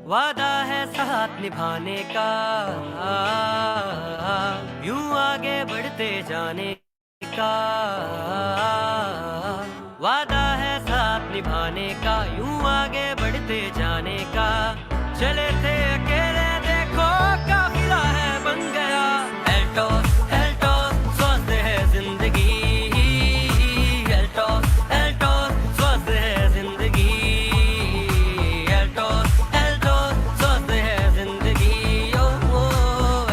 वादा है साथ निभाने का, यूं आगे बढ़ते जाने का। वादा है साथ निभाने का, यूं आगे बढ़ते जाने का। चले थे अकेले, देखो काफिला है बन गया। एल्टोस एल्टोस स्वस्थ है जिंदगी, एल्टोस एल्टोस स्वस्थ है जिंदगी, एल्टोस एल्टोस स्वस्थ है जिंदगी। ओ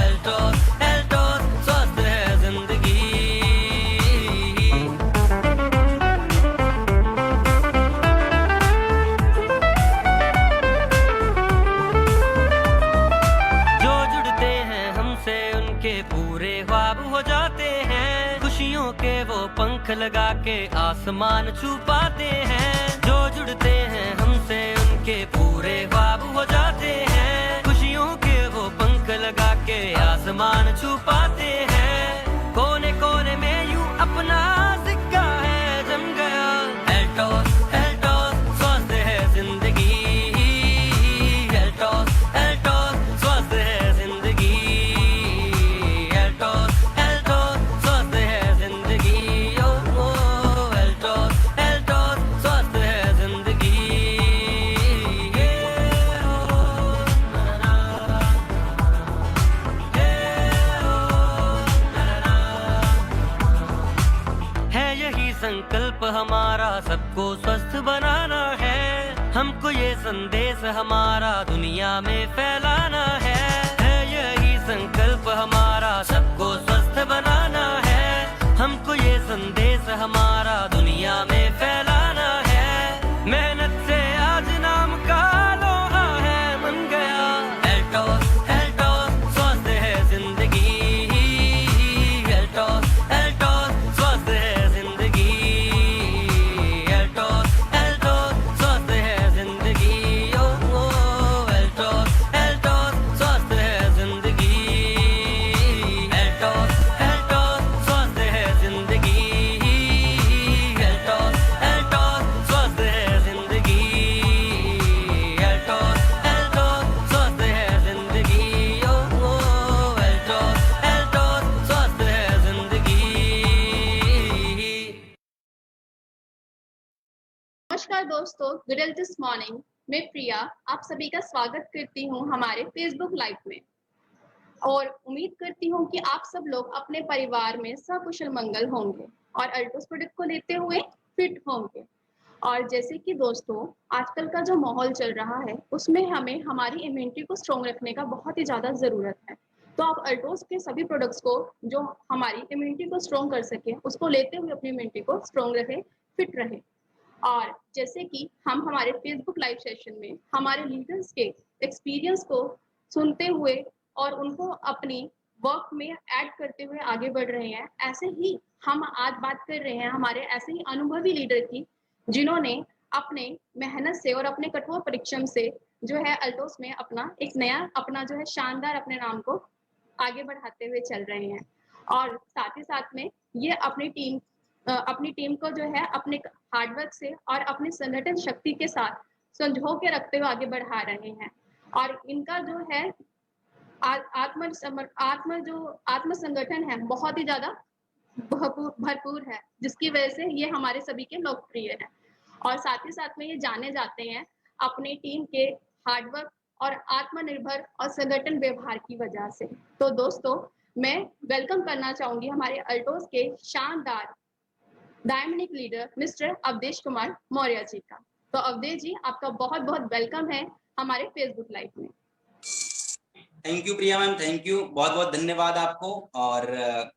एल्टोस एल्टोस स्वस्थ है जिंदगी। जो जुड़ते हैं हमसे उनके पूरे ख्वाब हो जाते हैं, खुशियों के वो पंख लगा के आसमान छू पाते हैं। जो जुड़ते हैं हमसे उनके पूरे ख्वाब हो जाते हैं, खुशियों के वो पंख लगा के आसमान छू पाते हैं। कोने कोने में यूं अपना सिक्का है जम गया। एल्टोस एल्टोस स्वस्थ है जिंदगी, एल्टोस एल्टोस स्वस्थ है जिंदगी, एल्टोस एल्टोस स्वस्थ है जिंदगी। ओ एल्टोस एल्टोस स्वस्थ है जिंदगी। है यही संकल्प हमारा, सबको स्वस्थ बनाना है। हमको ये संदेश हमारा दुनिया में फैलाना है। यही संकल्प हमारा, सबको स्वस्थ बनाना है। हमको ये संदेश हमारा दुनिया में फैलाना है। मेहनत से आज नाम का लोहा है बन गया। एल्टोस एल्टोस स्वस्थ है जिंदगी, एल्टोस एल्टोस स्वस्थ है जिंदगी, एल्टोस एल्टोस स्वस्थ है जिंदगी। ओ एल्टोस एल्टोस स्वस्थ है जिंदगी, एल्टोस एल्टोस स्वस्थ है जिंदगी, एल्टोस एल्टोस स्वस्थ है जिंदगी, एल्टोस एल्टोस स्वस्थ है जिंदगी। ओ एल्टोस एल्टोस स्वस्थ है जिंदगी। नमस्कार दोस्तों, गुड हेल्थ दिस मॉर्निंग। मैं प्रिया आप सभी का स्वागत करती हूं हमारे फेसबुक लाइव में और उम्मीद करती हूं कि आप सब लोग अपने परिवार में सकुशल मंगल होंगे और अल्टोस प्रोडक्ट को लेते हुए फिट होंगे। और जैसे कि दोस्तों आजकल का जो माहौल चल रहा है उसमें हमें हमारी इम्यूनिटी को स्ट्रॉन्ग रखने का बहुत ही ज़्यादा ज़रूरत है। तो आप अल्टोस के सभी प्रोडक्ट्स को जो हमारी इम्यूनिटी को स्ट्रॉन्ग कर सके उसको लेते हुए अपनी इम्यूनिटी को स्ट्रॉन्ग रहे, फिट रहे। और जैसे कि हम हमारे फेसबुक लाइव सेशन में हमारे लीडर्स के एक्सपीरियंस को सुनते हुए और उनको अपनी वर्क में ऐड करते हुए आगे बढ़ रहे हैं, ऐसे ही हम आज बात कर रहे हैं हमारे ऐसे ही अनुभवी लीडर की जिन्होंने अपने मेहनत से और अपने कठोर परिश्रम से जो है अल्टोस में अपना एक नया अपना जो है शानदार अपने नाम को आगे बढ़ाते हुए चल रहे हैं। और साथ ही साथ में ये अपनी टीम को जो है अपने हार्डवर्क से और अपनी संगठन शक्ति के साथ संजो के रखते हुए आगे बढ़ा रहे हैं। और इनका जो है आत्म संगठन है बहुत ही ज्यादा भरपूर है, जिसकी वजह से ये हमारे सभी के लोकप्रिय है। और साथ ही साथ में ये जाने जाते हैं अपनी टीम के हार्डवर्क और आत्मनिर्भर और संगठन व्यवहार की वजह से। तो दोस्तों मैं वेलकम करना चाहूंगी हमारे अल्टोस के शानदार dynamic leader mister Awadhesh Kumar Maurya ji का। तो अवधेश जी आपका बहुत बहुत वेलकम है हमारे फेसबुक लाइव में। Thank you Priya ma'am, thank you, बहुत बहुत धन्यवाद आपको। और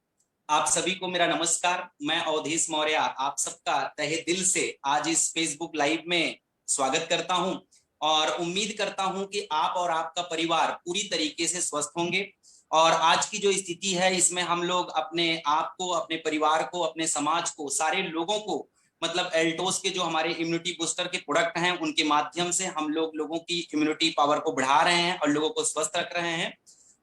आप सभी को मेरा नमस्कार। मैं अवधेश मौर्य आप सबका तहे दिल से आज इस फेसबुक लाइव में स्वागत करता हूं और उम्मीद करता हूं कि आप और आपका परिवार पूरी तरीके से स्वस्थ होंगे। और आज की जो स्थिति है इसमें हम लोग अपने आप को, अपने परिवार को, अपने समाज को, सारे लोगों को मतलब एल्टोस के जो हमारे इम्यूनिटी बूस्टर के प्रोडक्ट हैं उनके माध्यम से हम लोगों की इम्यूनिटी पावर को बढ़ा रहे हैं और लोगों को स्वस्थ रख रहे हैं।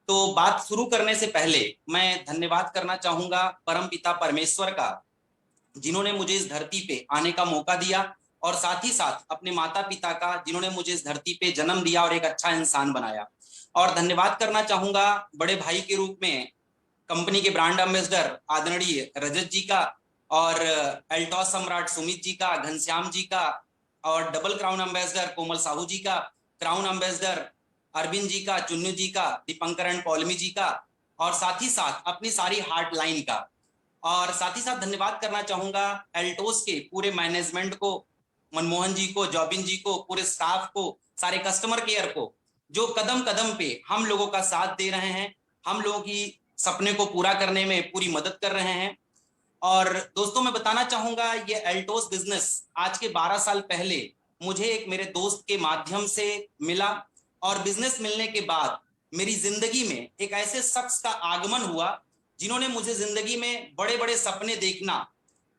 तो बात शुरू करने से पहले मैं धन्यवाद करना चाहूंगा परमपिता परमेश्वर का, जिन्होंने मुझे इस धरती पे आने का मौका दिया और साथ ही साथ अपने माता पिता का, जिन्होंने मुझे इस धरती पे जन्म दिया और एक अच्छा इंसान बनाया। और धन्यवाद करना चाहूंगा बड़े भाई के रूप में कंपनी के ब्रांड एम्बेसडर आदरणीय रजत जी का, और एल्टॉस सम्राट सुमित जी का, घनश्याम जी का, और डबल क्राउन एम्बेसडर कोमल साहू जी का, क्राउन एम्बेसडर अरविंद जी का, चुन्नू जी का, दीपंकर एंड पौलमी जी का, और साथ ही साथ अपनी सारी हार्ट लाइन का। और साथ ही साथ धन्यवाद करना चाहूंगा एल्टोस के पूरे मैनेजमेंट को, मनमोहन जी को, जॉबिन जी को, पूरे स्टाफ को, सारे कस्टमर केयर को, जो कदम कदम पे हम लोगों का साथ दे रहे हैं, हम लोगों की सपने को पूरा करने में पूरी मदद कर रहे हैं। और दोस्तों मैं बताना चाहूंगा ये एल्टोस बिजनेस आज के 12 साल पहले मुझे एक मेरे दोस्त के माध्यम से मिला, और बिजनेस मिलने के बाद मेरी जिंदगी में एक ऐसे शख्स का आगमन हुआ जिन्होंने मुझे जिंदगी में बड़े बड़े सपने देखना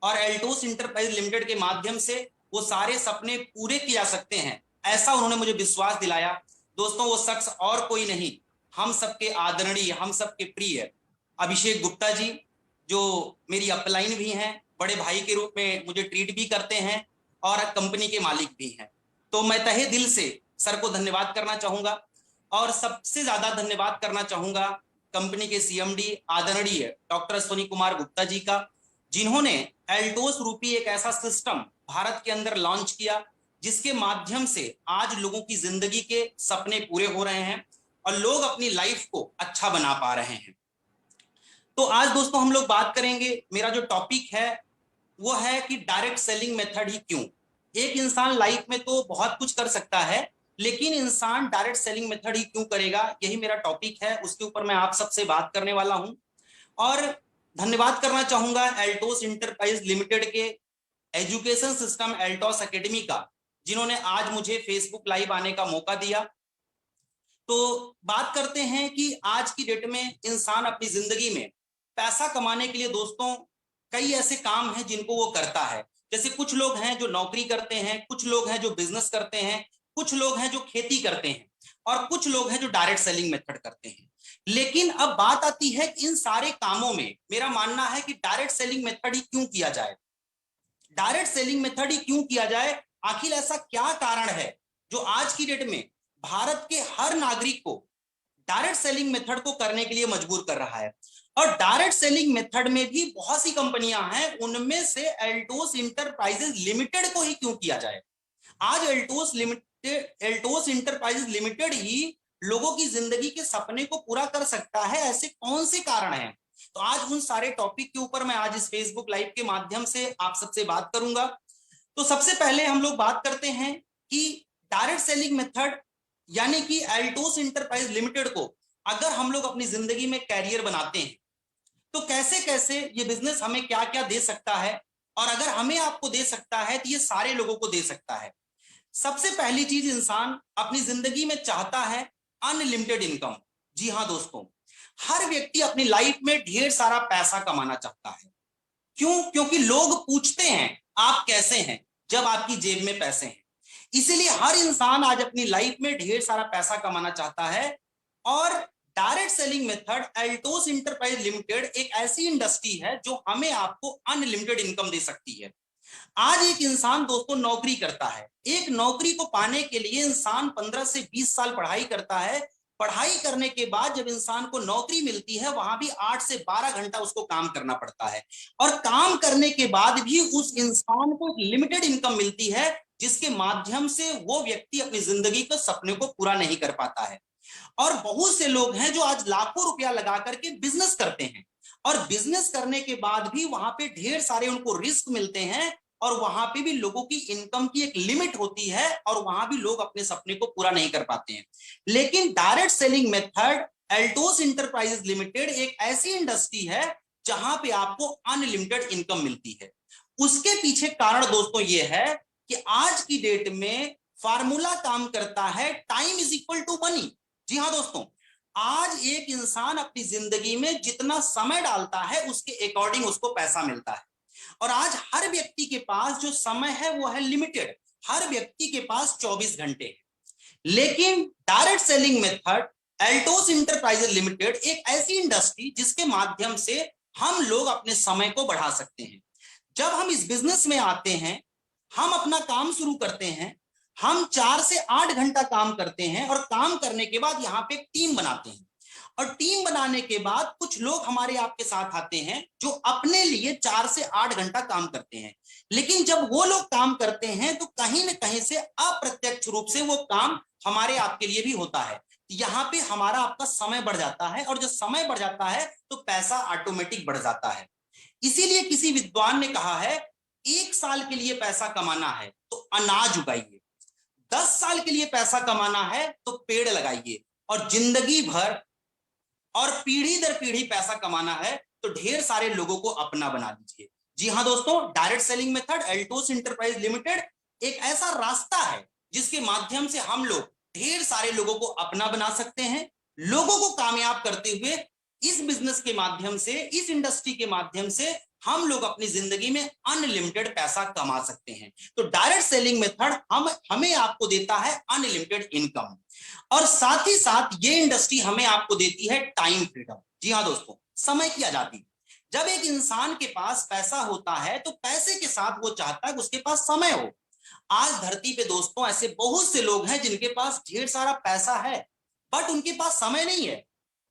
और एल्टोस इंटरप्राइज लिमिटेड के माध्यम से वो सारे सपने पूरे किया सकते हैं, ऐसा उन्होंने मुझे विश्वास दिलाया। दोस्तों वो शख्स और कोई नहीं, हम सबके आदरणीय, हम सबके प्रिय अभिषेक गुप्ता जी, जो मेरी अपलाइन भी हैं, बड़े भाई के रूप में मुझे ट्रीट भी करते हैं और कंपनी के मालिक भी हैं। तो मैं तहे दिल से सर को धन्यवाद करना चाहूंगा, और सबसे ज्यादा धन्यवाद करना चाहूंगा कंपनी के सीएमडी आदरणीय डॉक्टर अश्विनी कुमार गुप्ता जी का, जिन्होंने एल्टोस रूपी एक ऐसा सिस्टम भारत के अंदर लॉन्च किया जिसके माध्यम से आज लोगों की जिंदगी के सपने पूरे हो रहे हैं और लोग अपनी लाइफ को अच्छा बना पा रहे हैं। तो आज दोस्तों हम लोग बात करेंगे, मेरा जो टॉपिक है वो है कि डायरेक्ट सेलिंग मेथड ही क्यों। एक इंसान लाइफ में तो बहुत कुछ कर सकता है, लेकिन इंसान डायरेक्ट सेलिंग मेथड ही क्यों करेगा, यही मेरा टॉपिक है, उसके ऊपर मैं आप सबसे बात करने वाला हूं। और धन्यवाद करना चाहूंगा एल्टोस इंटरप्राइज लिमिटेड के एजुकेशन सिस्टम एल्टोस एकेडमी का, जिन्होंने आज मुझे फेसबुक लाइव आने का मौका दिया। तो बात करते हैं कि आज की डेट में इंसान अपनी जिंदगी में पैसा कमाने के लिए दोस्तों कई ऐसे काम हैं जिनको वो करता है। जैसे कुछ लोग हैं जो नौकरी करते हैं, कुछ लोग हैं जो बिजनेस करते हैं, कुछ लोग हैं जो खेती करते हैं, और कुछ लोग हैं जो डायरेक्ट सेलिंग मेथड करते हैं। लेकिन अब बात आती है कि इन सारे कामों में मेरा मानना है कि डायरेक्ट सेलिंग मेथड ही क्यों किया जाए। डायरेक्ट सेलिंग मेथड ही क्यों किया जाए, आखिर ऐसा क्या कारण है जो आज की डेट में भारत के हर नागरिक को डायरेक्ट सेलिंग मेथड को करने के लिए मजबूर कर रहा है। और डायरेक्ट सेलिंग मेथड में भी बहुत सी कंपनियां हैं, उनमें से एल्टोस इंटरप्राइजेज लिमिटेड को ही क्यों किया जाए। आज एल्टोस इंटरप्राइजेज लिमिटेड ही लोगों की जिंदगी के सपने को पूरा कर सकता है, ऐसे कौन से कारण हैं। तो आज उन सारे टॉपिक के ऊपर मैं आज इस फेसबुक लाइव के माध्यम से आप सबसे बात करूंगा। तो सबसे पहले हम लोग बात करते हैं कि डायरेक्ट सेलिंग मेथड यानी कि एल्टोस इंटरप्राइज लिमिटेड को अगर हम लोग अपनी जिंदगी में कैरियर बनाते हैं तो कैसे कैसे ये बिजनेस हमें क्या क्या दे सकता है, और अगर हमें आपको दे सकता है तो ये सारे लोगों को दे सकता है। सबसे पहली चीज, इंसान अपनी जिंदगी में चाहता है अनलिमिटेड इनकम। जी हाँ दोस्तों, हर व्यक्ति अपनी लाइफ में ढेर सारा पैसा कमाना चाहता है। क्यों? क्योंकि लोग पूछते हैं आप कैसे हैं जब आपकी जेब में पैसे हैं। इसीलिए हर इंसान आज अपनी लाइफ में ढेर सारा पैसा कमाना चाहता है, और direct selling method Altos enterprise limited एक ऐसी इंडस्ट्री है जो हमें आपको अनलिमिटेड इनकम दे सकती है। आज एक इंसान दोस्तों नौकरी करता है, एक नौकरी को पाने के लिए इंसान 15 से 20 साल पढ़ाई करता है। पढ़ाई करने के बाद जब इंसान को नौकरी मिलती है, वहां भी 8 से 12 घंटा उसको काम करना पड़ता है, और काम करने के बाद भी उस इंसान को लिमिटेड इनकम मिलती है, जिसके माध्यम से वो व्यक्ति अपनी जिंदगी के सपने को पूरा नहीं कर पाता है। और बहुत से लोग हैं जो आज लाखों रुपया लगा करके बिजनेस करते हैं, और बिजनेस करने के बाद भी वहां पे ढेर सारे उनको रिस्क मिलते हैं, और वहां पे भी लोगों की इनकम की एक लिमिट होती है, और वहां भी लोग अपने सपने को पूरा नहीं कर पाते हैं। लेकिन direct selling method Altos enterprises limited एक ऐसी इंडस्ट्री है जहां पे आपको अनलिमिटेड इनकम मिलती है। उसके पीछे कारण दोस्तों ये है कि आज की डेट में फार्मूला काम करता है, time is equal to money. जी हाँ दोस्तों, आज एक इंसान अपनी जिंदगी में जितना समय डालता है उसके अकॉर्डिंग उसको पैसा मिलता है। और आज हर व्यक्ति के पास जो समय है वो है लिमिटेड, हर व्यक्ति के पास 24 घंटे है। लेकिन direct selling method Altos enterprises limited एक ऐसी इंडस्ट्री जिसके माध्यम से हम लोग अपने समय को बढ़ा सकते हैं। जब हम इस बिजनेस में आते हैं, हम अपना काम शुरू करते हैं, हम 4 से 8 घंटा काम करते हैं और काम करने के बाद यहाँ पे एक टीम बनाते हैं और टीम बनाने के बाद कुछ लोग हमारे आपके साथ आते हैं जो अपने लिए 4 से 8 घंटा काम करते हैं। लेकिन जब वो लोग काम करते हैं तो कहीं ना कहीं से अप्रत्यक्ष रूप से वो काम हमारे आपके लिए भी होता है। यहाँ पे हमारा आपका समय बढ़ जाता है और जब समय बढ़ जाता है तो पैसा ऑटोमेटिक बढ़ जाता है। इसीलिए किसी विद्वान ने कहा है 1 साल के लिए पैसा कमाना है तो अनाज उगाइए, 10 साल के लिए पैसा कमाना है तो पेड़ लगाइए, और जिंदगी भर और पीढ़ी दर पीढ़ी पैसा कमाना है तो ढेर सारे लोगों को अपना बना लीजिए। जी हाँ दोस्तों, direct selling method Altos enterprise limited एक ऐसा रास्ता है जिसके माध्यम से हम लोग ढेर सारे लोगों को अपना बना सकते हैं, लोगों को कामयाब करते हुए इस बिजनेस के माध्यम से, इस इंडस्ट्री के माध्यम से हम लोग अपनी जिंदगी में अनलिमिटेड पैसा कमा सकते हैं। तो डायरेक्ट सेलिंग मेथड हमें आपको देता है अनलिमिटेड इनकम, और साथ ही साथ ये इंडस्ट्री हमें आपको देती है टाइम फ्रीडम। जी हाँ दोस्तों, समय की आजादी। जब एक इंसान के पास पैसा होता है तो पैसे के साथ वो चाहता है कि उसके पास समय हो। आज धरती पे दोस्तों ऐसे बहुत से लोग हैं जिनके पास ढेर सारा पैसा है बट उनके पास समय नहीं है।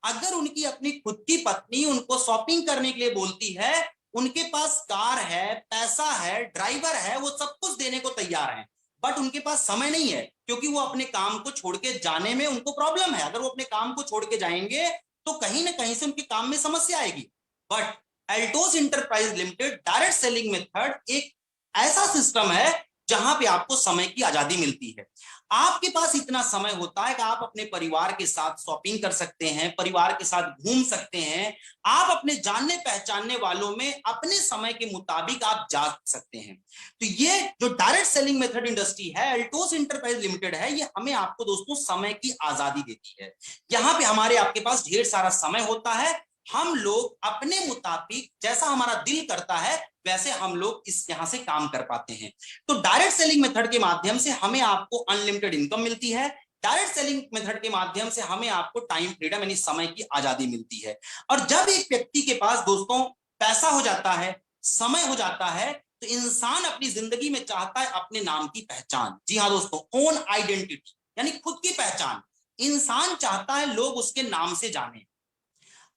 अगर उनकी अपनी खुद की पत्नी उनको शॉपिंग करने के लिए बोलती है, उनके पास कार है, पैसा है, ड्राइवर है, वो सब कुछ देने को तैयार है, बट उनके पास समय नहीं है क्योंकि वो अपने काम को छोड़ के जाने में उनको प्रॉब्लम है। अगर वो अपने काम को छोड़ के जाएंगे तो कहीं ना कहीं से उनके काम में समस्या आएगी। But Altos enterprise limited direct selling method एक ऐसा सिस्टम है जहां पे आपको समय की आजादी मिलती है। आपके पास इतना समय होता है कि आप अपने परिवार के साथ शॉपिंग कर सकते हैं, परिवार के साथ घूम सकते हैं, आप अपने जानने पहचानने वालों में अपने समय के मुताबिक आप जा सकते हैं। तो ये जो डायरेक्ट सेलिंग मेथड इंडस्ट्री है, एल्टोस इंटरप्राइज लिमिटेड है, ये हमें आपको दोस्तों समय की आजादी देती है। यहाँ पे हमारे आपके पास ढेर सारा समय होता है, हम लोग अपने मुताबिक जैसा हमारा दिल करता है वैसे हम लोग इस यहां से काम कर पाते हैं। तो डायरेक्ट सेलिंग मेथड के माध्यम से हमें आपको अनलिमिटेड इनकम मिलती है। डायरेक्ट सेलिंग मेथड के माध्यम से हमें आपको टाइम फ्रीडम यानी समय की आजादी मिलती है। और जब एक व्यक्ति के पास दोस्तों पैसा हो जाता है, समय हो जाता है, तो इंसान अपनी जिंदगी में चाहता है अपने नाम की पहचान। जी हाँ दोस्तों, ओन आइडेंटिटी यानी खुद की पहचान। इंसान चाहता है लोग उसके नाम से जाने।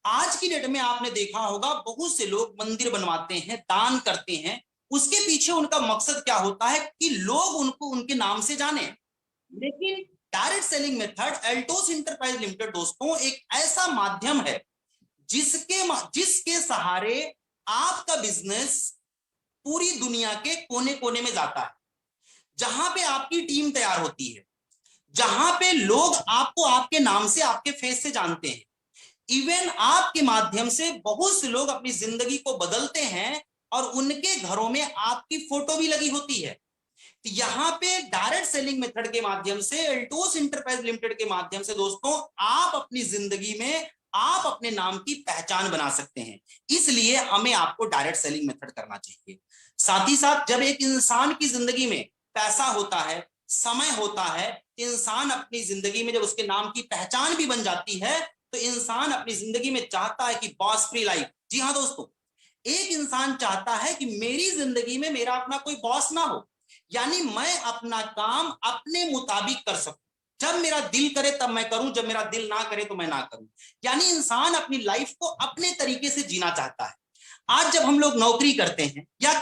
आज की डेट में आपने देखा होगा बहुत से लोग मंदिर बनवाते हैं, दान करते हैं, उसके पीछे उनका मकसद क्या होता है कि लोग उनको उनके नाम से जाने। लेकिन direct selling method Altos enterprise limited दोस्तों एक ऐसा माध्यम है जिसके सहारे आपका बिजनेस पूरी दुनिया के कोने कोने में जाता है, जहां पे आपकी टीम तैयार होती है, जहां पे लोग आपको आपके नाम से, आपके फेस से जानते हैं। इवन आपके माध्यम से बहुत से लोग अपनी जिंदगी को बदलते हैं और उनके घरों में आपकी फोटो भी लगी होती है। तो यहाँ पे डायरेक्ट सेलिंग मेथड के माध्यम से, एल्टोस इंटरप्राइज लिमिटेड के माध्यम से दोस्तों आप अपनी जिंदगी में आप अपने नाम की पहचान बना सकते हैं। इसलिए हमें आपको डायरेक्ट सेलिंग मेथड करना चाहिए। साथ ही साथ जब एक इंसान की जिंदगी में पैसा होता है, समय होता है, इंसान अपनी जिंदगी में जब उसके नाम की पहचान भी बन जाती है तो इंसान अपनी जिंदगी में चाहता है कि बॉस फ्री लाइफ। जी हाँ दोस्तों, एक इंसान चाहता है कि मेरी जिंदगी में मेरा अपना कोई बॉस ना हो, यानी मैं अपना काम अपने मुताबिक कर सकूं। जब मेरा दिल करे तब मैं करूं, जब मेरा दिल ना करे तो मैं ना करूं। यानी इंसान अपनी लाइफ को अपने तरीके से जीना चाहता है। आज जब हम लोग नौकरी करते हैं या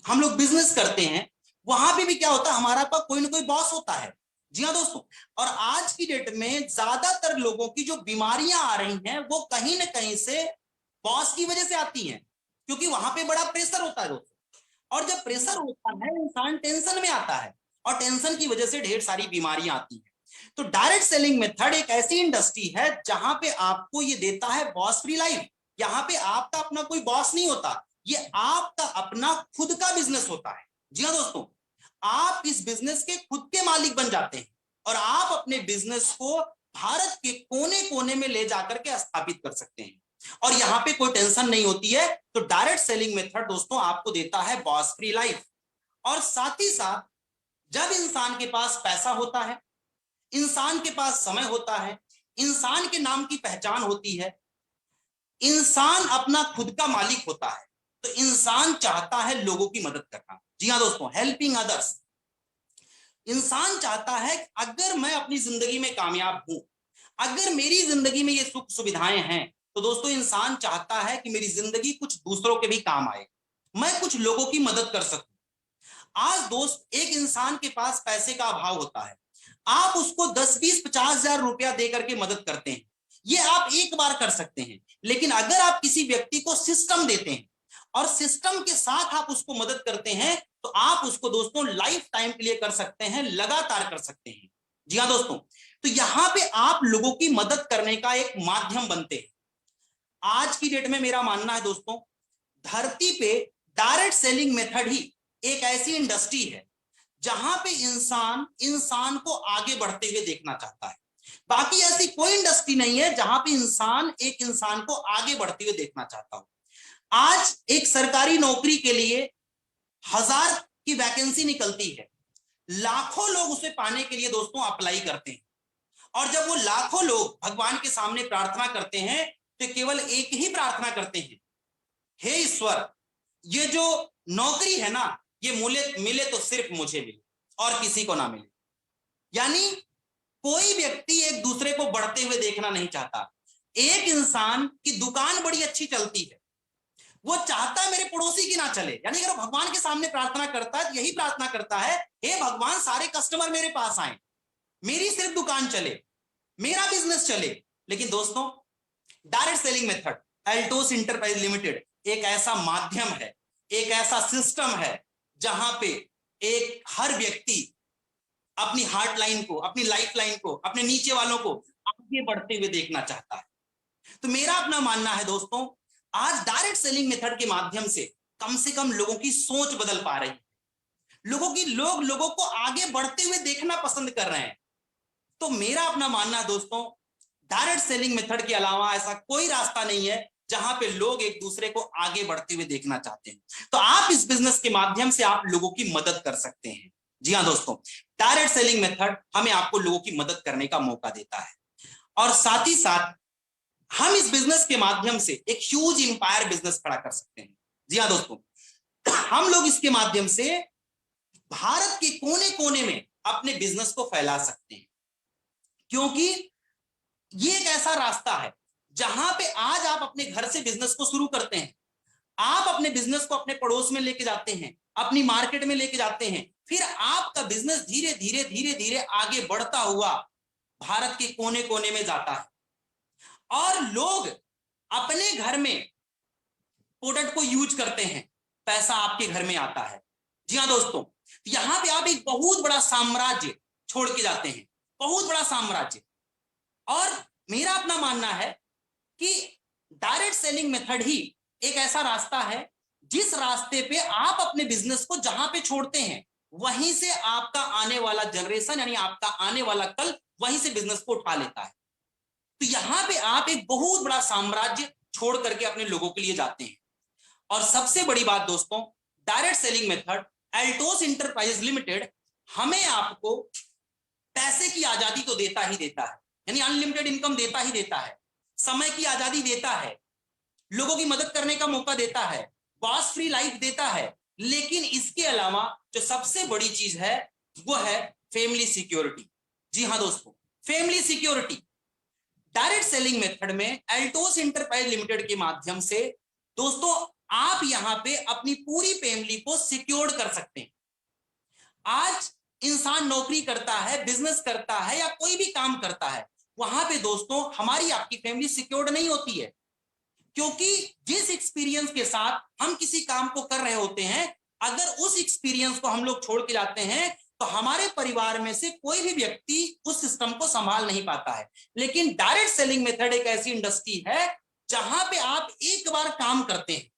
हम लोग बिजनेस करते हैं, वहां पे भी क्या होता है, हमारा पास कोई ना कोई बॉस होता है। जी हाँ दोस्तों, और आज की डेट में ज्यादातर लोगों की जो बीमारियां आ रही हैं वो कहीं ना कहीं से बॉस की वजह से आती हैं, क्योंकि वहां पे बड़ा प्रेशर होता है दोस्तों। और जब प्रेशर होता है इंसान टेंशन में आता है और टेंशन की वजह से ढेर सारी बीमारियां आती हैं। तो डायरेक्ट सेलिंग मेथड एक ऐसी इंडस्ट्री है जहां पे आपको ये देता है बॉस फ्री लाइफ। यहाँ पे आपका अपना कोई बॉस नहीं होता, ये आपका अपना खुद का बिजनेस होता है। जी हाँ दोस्तों, आप इस बिजनेस के खुद के मालिक बन जाते हैं और आप अपने बिजनेस को भारत के कोने कोने में ले जाकर के स्थापित कर सकते हैं और यहाँ पे कोई टेंशन नहीं होती है। तो डायरेक्ट सेलिंग मेथड दोस्तों आपको देता है बॉस फ्री लाइफ। और साथ ही साथ जब इंसान के पास पैसा होता है, इंसान के पास समय होता है, इंसान के नाम की पहचान होती है, इंसान अपना खुद का मालिक होता है, तो इंसान चाहता है लोगों की मदद करना। जी हाँ दोस्तों, हेल्पिंग अदर्स। इंसान चाहता है कि अगर मैं अपनी जिंदगी में कामयाब हूं, अगर मेरी जिंदगी में ये सुख सुविधाएं हैं, तो दोस्तों इंसान चाहता है कि मेरी जिंदगी कुछ दूसरों के भी काम आए, मैं कुछ लोगों की मदद कर सकूं। आज दोस्त, एक इंसान के पास पैसे का अभाव होता है, आप उसको 10, 20, 50,000 रुपया दे करके मदद करते हैं, ये आप एक बार कर सकते हैं। लेकिन अगर आप किसी व्यक्ति को सिस्टम देते हैं और सिस्टम के साथ आप उसको मदद करते हैं, तो आप उसको दोस्तों लाइफ टाइम के लिए कर सकते हैं, लगातार कर सकते हैं। जी हाँ दोस्तों, तो यहां पे आप लोगों की मदद करने का एक माध्यम बनते हैं। आज की डेट में मेरा मानना है दोस्तों, धरती पे डायरेक्ट सेलिंग मेथड ही एक ऐसी इंडस्ट्री है जहां पे इंसान को आगे बढ़ते हुए देखना चाहता है। बाकी ऐसी कोई इंडस्ट्री नहीं है जहां पे एक इंसान को आगे बढ़ते हुए देखना चाहता हो। आज एक सरकारी नौकरी के लिए 1000 की वैकेंसी निकलती है, लाखों लोग उसे पाने के लिए दोस्तों अप्लाई करते हैं, और जब वो लाखों लोग भगवान के सामने प्रार्थना करते हैं तो केवल एक ही प्रार्थना करते हैं, हे ईश्वर, ये जो नौकरी है ना, ये मिले तो सिर्फ मुझे मिले और किसी को ना मिले। यानी कोई व्यक्ति एक दूसरे को बढ़ते हुए देखना नहीं चाहता। एक इंसान की दुकान बड़ी अच्छी चलती है, वो चाहता है मेरे पड़ोसी की ना चले। यानी अगर भगवान के सामने प्रार्थना करता है, यही प्रार्थना करता है, हे भगवान, सारे कस्टमर मेरे पास आए, मेरी सिर्फ दुकान चले, मेरा बिजनेस चले। लेकिन दोस्तों, direct selling method, Altos enterprise limited एक ऐसा माध्यम है, एक ऐसा सिस्टम है जहां पे एक हर व्यक्ति अपनी हार्ट लाइन को, अपनी लाइफ लाइन को, अपने नीचे वालों को आगे बढ़ते हुए देखना चाहता है। तो मेरा अपना मानना है दोस्तों, आज डायरेक्ट सेलिंग मेथड के माध्यम से कम लोगों की सोच बदल पा रही है, लोगों को आगे बढ़ते हुए देखना पसंद कर रहे हैं। तो मेरा अपना मानना है दोस्तों, डायरेक्ट सेलिंग मेथड के अलावा ऐसा कोई रास्ता नहीं है जहां पे लोग एक दूसरे को आगे बढ़ते हुए देखना चाहते हैं। तो आप इस बिजनेस के माध्यम से आप लोगों की मदद कर सकते हैं। जी हाँ दोस्तों, डायरेक्ट सेलिंग मेथड हमें आपको लोगों की मदद करने का मौका देता है, और साथ ही साथ हम इस बिजनेस के माध्यम से एक ह्यूज इंपायर बिजनेस खड़ा कर सकते हैं। जी हाँ दोस्तों, हम लोग इसके माध्यम से भारत के कोने कोने में अपने बिजनेस को फैला सकते हैं, क्योंकि ये एक ऐसा रास्ता है जहां पे आज आप अपने घर से बिजनेस को शुरू करते हैं, आप अपने बिजनेस को अपने पड़ोस में लेके जाते हैं, अपनी मार्केट में लेके जाते हैं, फिर आपका बिजनेस धीरे धीरे आगे बढ़ता हुआ भारत के कोने कोने में जाता है, और लोग अपने घर में प्रोडक्ट को यूज करते हैं, पैसा आपके घर में आता है। जी हाँ दोस्तों, यहां पे आप एक बहुत बड़ा साम्राज्य छोड़ के जाते हैं, बहुत बड़ा साम्राज्य। और मेरा अपना मानना है कि डायरेक्ट सेलिंग मेथड ही एक ऐसा रास्ता है जिस रास्ते पे आप अपने बिजनेस को जहां पे छोड़ते हैं, वहीं से आपका आने वाला जनरेशन, यानी आपका आने वाला कल, वहीं से बिजनेस को उठा लेता है। तो यहां पे आप एक बहुत बड़ा साम्राज्य छोड़ करके अपने लोगों के लिए जाते हैं। और सबसे बड़ी बात दोस्तों, direct selling method Altos enterprise limited हमें आपको पैसे की आजादी तो देता ही देता है, यानी अनलिमिटेड इनकम देता ही देता है, समय की आजादी देता है, लोगों की मदद करने का मौका देता है, बॉस फ्री लाइफ देता है। लेकिन इसके अलावा जो सबसे बड़ी चीज है वो है फैमिली सिक्योरिटी। जी हाँ दोस्तों, family security direct selling method में एल्टोस इंटरप्राइज लिमिटेड के माध्यम से दोस्तों आप यहां पे अपनी पूरी फैमिली को सिक्योर कर सकते हैं। आज इंसान नौकरी करता है, बिजनेस करता है या कोई भी काम करता है, वहां पे दोस्तों हमारी आपकी फैमिली सिक्योर्ड नहीं होती है, क्योंकि जिस एक्सपीरियंस के साथ हम किसी काम को कर रहे होते हैं, अगर उस एक्सपीरियंस को हम लोग छोड़ के जाते हैं तो हमारे परिवार में से कोई भी व्यक्ति उस सिस्टम को संभाल नहीं पाता है। लेकिन डायरेक्ट सेलिंग मेथड एक ऐसी इंडस्ट्री है जहां पे आप एक बार काम करते हैं,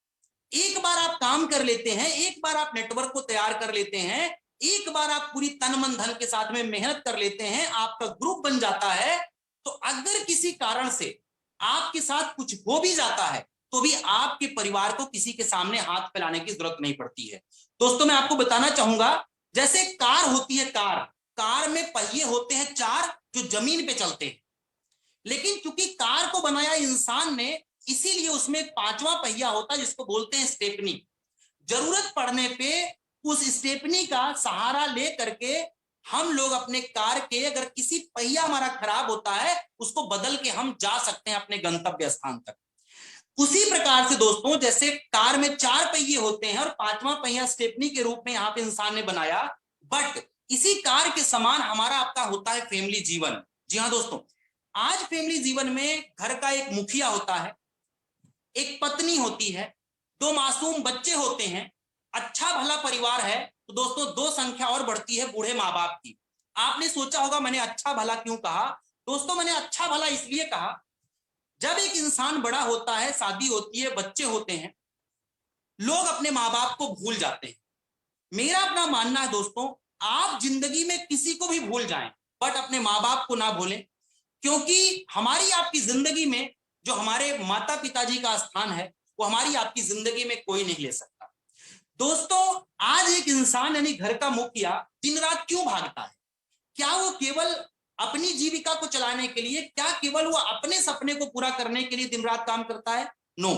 एक बार आप काम कर लेते हैं, एक बार आप नेटवर्क को तैयार कर लेते हैं, एक बार आप पूरी तन मन धन के साथ में मेहनत कर लेते हैं, आपका ग्रुप बन जाता है, तो अगर किसी कारण से आपके साथ कुछ हो भी जाता है तो भी आपके परिवार को किसी के सामने हाथ फैलाने की जरूरत नहीं पड़ती है। दोस्तों मैं आपको बताना चाहूंगा, जैसे कार होती है, कार में पहिए होते हैं 4 जो जमीन पे चलते हैं, लेकिन चूंकि कार को बनाया इंसान ने, इसीलिए उसमें एक 5वां पहिया होता है जिसको बोलते हैं स्टेपनी। जरूरत पड़ने पे उस स्टेपनी का सहारा ले करके हम लोग अपने कार के अगर किसी पहिया हमारा खराब होता है उसको बदल के हम जा सकते हैं अपने गंतव्य स्थान तक। उसी प्रकार से दोस्तों जैसे कार में 4 पहिए होते हैं और 5वां पहिया स्टेपनी के रूप में यहाँ पे इंसान ने बनाया, बट इसी कार के समान हमारा आपका होता है फैमिली जीवन। जी हाँ दोस्तों, आज फैमिली जीवन में घर का एक मुखिया होता है, एक पत्नी होती है, 2 मासूम बच्चे होते हैं, अच्छा भला परिवार है। तो दोस्तों 2 संख्या और बढ़ती है बूढ़े माँ बाप की। आपने सोचा होगा मैंने अच्छा भला क्यों कहा? दोस्तों मैंने अच्छा भला इसलिए कहा, जब एक इंसान बड़ा होता है, शादी होती है, बच्चे होते हैं, लोग अपने माँ बाप को भूल जाते हैं। मेरा अपना मानना है दोस्तों, आप जिंदगी में किसी को भी भूल जाएं बट अपने माँ बाप को ना भूलें, क्योंकि हमारी आपकी जिंदगी में जो हमारे माता पिताजी का स्थान है वो हमारी आपकी जिंदगी में कोई नहीं ले सकता। दोस्तों आज एक इंसान यानी घर का मुखिया दिन रात क्यों भागता है? क्या वो केवल अपनी जीविका को चलाने के लिए, क्या केवल वो अपने सपने को पूरा करने के लिए दिन रात काम करता है? नो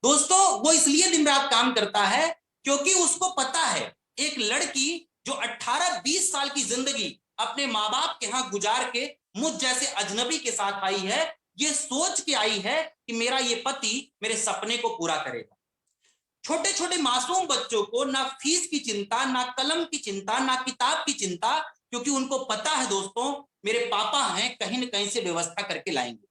दोस्तों, वो इसलिए दिन रात काम करता है क्योंकि उसको पता है एक लड़की जो 18-20 साल की जिंदगी अपने माँ बाप के यहाँ गुजार के मुझ जैसे अजनबी के साथ आई है, ये सोच के आई है कि मेरा ये पति मेरे सपने को पूरा करेगा। छोटे छोटे मासूम बच्चों को ना फीस की चिंता, ना कलम की चिंता, ना किताब की चिंता, क्योंकि उनको पता है दोस्तों मेरे पापा हैं, कहीं ना कहीं से व्यवस्था करके लाएंगे।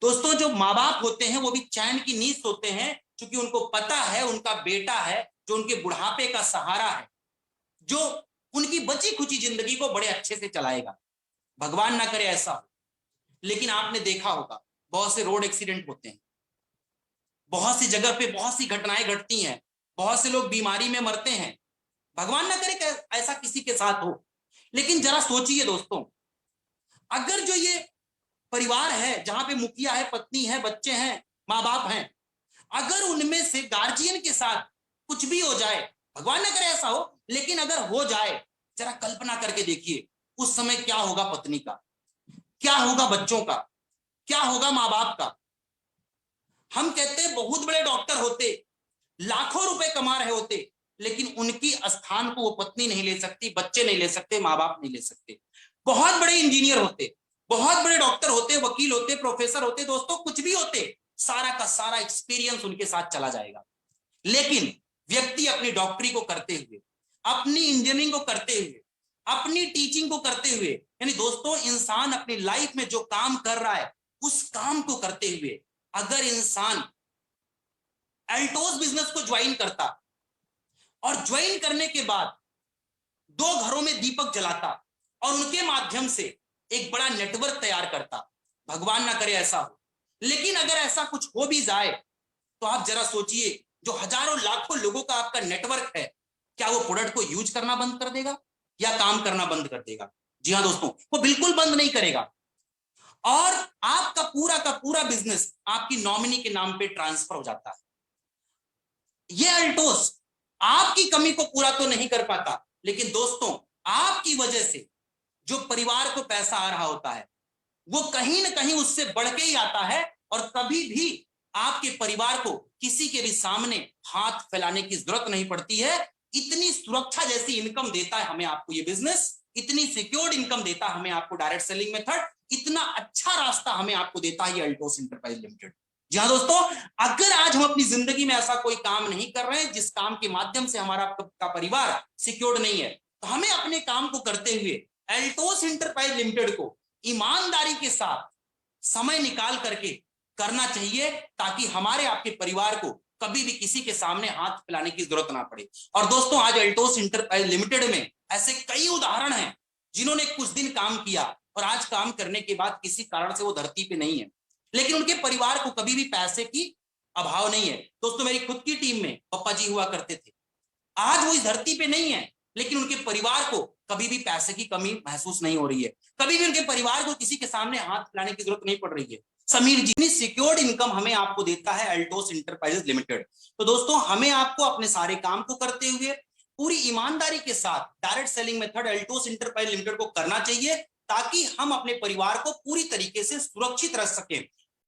दोस्तों जो माँ बाप होते हैं वो भी चैन की नींद सोते हैं, क्योंकि उनको पता है उनका बेटा है जो उनके बुढ़ापे का सहारा है, जो उनकी बची खुची जिंदगी को बड़े अच्छे से चलाएगा। भगवान ना करे ऐसा हो, लेकिन आपने देखा होगा बहुत से रोड एक्सीडेंट होते हैं, बहुत सी जगह पे बहुत सी घटनाएं घटती हैं, बहुत से लोग बीमारी में मरते हैं। भगवान ना करे ऐसा किसी के साथ हो, लेकिन जरा सोचिए दोस्तों, अगर जो ये परिवार है जहां पे मुखिया है, पत्नी है, बच्चे हैं, माँ बाप हैं, अगर उनमें से गार्जियन के साथ कुछ भी हो जाए, भगवान ना करे ऐसा हो, लेकिन अगर हो जाए, जरा कल्पना करके देखिए उस समय क्या होगा पत्नी का, क्या होगा बच्चों का, क्या होगा माँ बाप का। हम कहते हैं बहुत बड़े डॉक्टर होते, लाखों रुपए कमा रहे होते, लेकिन उनकी स्थान को वो पत्नी नहीं ले सकती, बच्चे नहीं ले सकते, माँ बाप नहीं ले सकते। बहुत बड़े इंजीनियर होते, बहुत बड़े डॉक्टर होते, वकील होते, प्रोफेसर होते, दोस्तों कुछ भी होते, सारा का सारा एक्सपीरियंस उनके साथ चला जाएगा। लेकिन व्यक्ति अपनी डॉक्टरी को करते हुए, अपनी इंजीनियरिंग को करते हुए, अपनी टीचिंग को करते हुए, यानी दोस्तों इंसान अपनी लाइफ में जो काम कर रहा है उस काम को करते हुए अगर इंसान एल्टोस बिजनेस को ज्वाइन करता और ज्वाइन करने के बाद 2 घरों में दीपक जलाता और उनके माध्यम से एक बड़ा नेटवर्क तैयार करता, भगवान ना करे ऐसा हो, लेकिन अगर ऐसा कुछ हो भी जाए तो आप जरा सोचिए जो हजारों लाखों लोगों का आपका नेटवर्क है, क्या वो प्रोडक्ट को यूज करना बंद कर देगा या काम करना बंद कर देगा? जी हाँ दोस्तों, वो बिल्कुल बंद नहीं करेगा और आपका पूरा का पूरा बिजनेस आपकी नॉमिनी के नाम पे ट्रांसफर हो जाता है। ये अल्टोस आपकी कमी को पूरा तो नहीं कर पाता, लेकिन दोस्तों आपकी वजह से जो परिवार को पैसा आ रहा होता है वो कहीं ना कहीं उससे बढ़ के ही आता है और कभी भी आपके परिवार को किसी के भी सामने हाथ फैलाने की जरूरत नहीं पड़ती है। इतनी सुरक्षा जैसी इनकम देता है हमें आपको ये बिजनेस, इतनी सिक्योर्ड इनकम देता है हमें आपको डायरेक्ट सेलिंग मेथड, इतना अच्छा रास्ता हमें आपको देता है ये अल्टोस एंटरप्राइज लिमिटेड। जी हाँ दोस्तों, अगर आज हम अपनी जिंदगी में ऐसा कोई काम नहीं कर रहे हैं जिस काम के माध्यम से हमारा का परिवार सिक्योर्ड नहीं है, तो हमें अपने काम को करते हुए अल्टोस एंटरप्राइज लिमिटेड को ईमानदारी के साथ समय निकाल करके करना चाहिए, ताकि हमारे आपके परिवार को कभी भी किसी के सामने हाथ फैलाने की जरूरत ना पड़े। और दोस्तों आज अल्टोस एंटरप्राइज लिमिटेड में ऐसे कई उदाहरण हैं जिन्होंने कुछ दिन काम किया और आज काम करने के बाद किसी कारण से वो धरती पे नहीं है, लेकिन उनके परिवार को कभी भी पैसे की अभाव नहीं है। दोस्तों मेरी खुद की टीम में पापा जी हुआ करते थे, आज वो इस धरती पे नहीं है, लेकिन उनके परिवार को कभी भी पैसे की कमी महसूस नहीं हो रही है, कभी भी उनके परिवार को किसी के सामने हाथ फैलाने की जरूरत नहीं पड़ रही है। समीर जी सिक्योर्ड इनकम हमें आपको देता है अल्टोस एंटरप्राइजेस लिमिटेड। तो दोस्तों हमें आपको अपने सारे काम को करते हुए पूरी ईमानदारी के साथ direct selling method Altos enterprise limited को करना चाहिए, ताकि हम अपने परिवार को पूरी तरीके से सुरक्षित रख सकें।